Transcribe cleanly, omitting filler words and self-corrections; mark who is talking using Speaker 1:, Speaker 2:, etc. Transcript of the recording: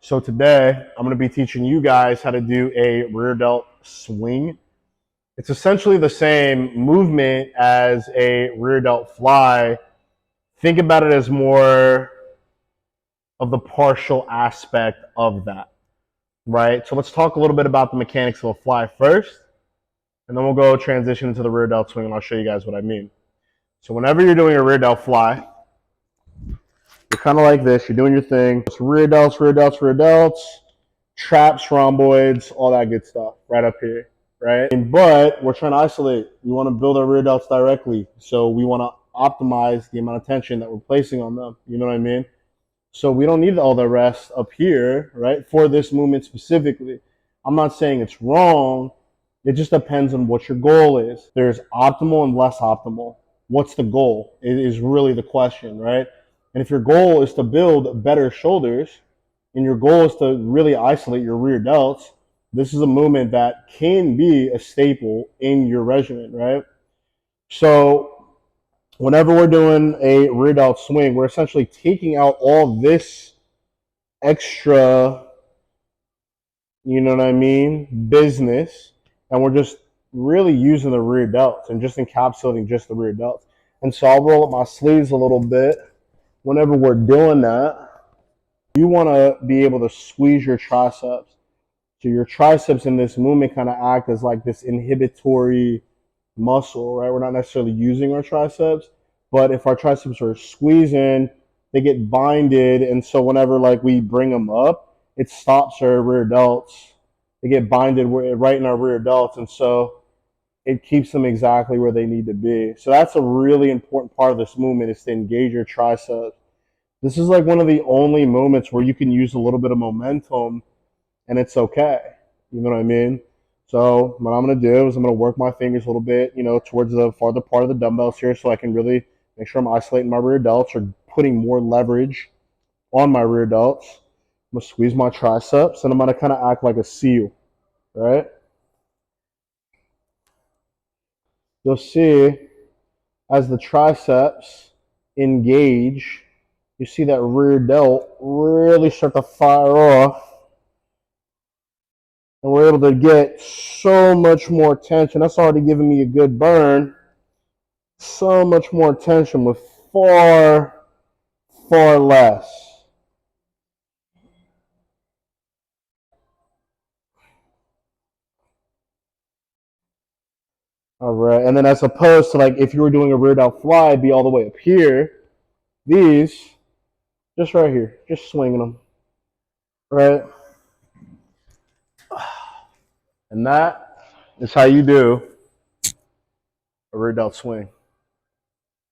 Speaker 1: So today I'm going to be teaching you guys how to do a rear delt swing. It's essentially the same movement as a rear delt fly. Think about it as more of the partial aspect of that, right? So let's talk a little bit about the mechanics of a fly first, and then we'll go transition into the rear delt swing, and I'll show you guys what I mean. So whenever you're doing a rear delt fly, you're kind of like this. You're doing your thing. It's rear delts, rear delts, rear delts, traps, rhomboids, all that good stuff right up here, right? But we're trying to isolate. We want to build our rear delts directly. So we want to optimize the amount of tension that we're placing on them. You know what I mean? So we don't need all the rest up here, right? For this movement specifically. I'm not saying it's wrong. It just depends on what your goal is. There's optimal and less optimal. What's the goal? It is really the question, right? And if your goal is to build better shoulders and your goal is to really isolate your rear delts, this is a movement that can be a staple in your regimen, right? So whenever we're doing a rear delt swing, we're essentially taking out all this extra, you know what I mean, business, and we're just really using the rear delts and just encapsulating just the rear delts. And so I'll roll up my sleeves a little bit. Whenever we're doing that, you want to be able to squeeze your triceps. So your triceps in this movement kind of act as like this inhibitory muscle, right? We're not necessarily using our triceps, but if our triceps are squeezing, they get binded, and so whenever like we bring them up, it stops our rear delts. They get binded right in our rear delts, and so it keeps them exactly where they need to be. So that's a really important part of this movement, is to engage your triceps. This is like one of the only moments where you can use a little bit of momentum and it's okay. You know what I mean? So what I'm going to do is I'm going to work my fingers a little bit, towards the farther part of the dumbbells here, so I can really make sure I'm isolating my rear delts or putting more leverage on my rear delts. I'm going to squeeze my triceps, and I'm going to kind of act like a seal, right? You'll see as the triceps engage, you see that rear delt really start to fire off. And we're able to get so much more tension. That's already giving me a good burn. So much more tension with far, far less. All right, and then as opposed to like if you were doing a rear delt fly, it'd be all the way up here. These, just right here, just swinging them, right? And that is how you do a rear delt swing.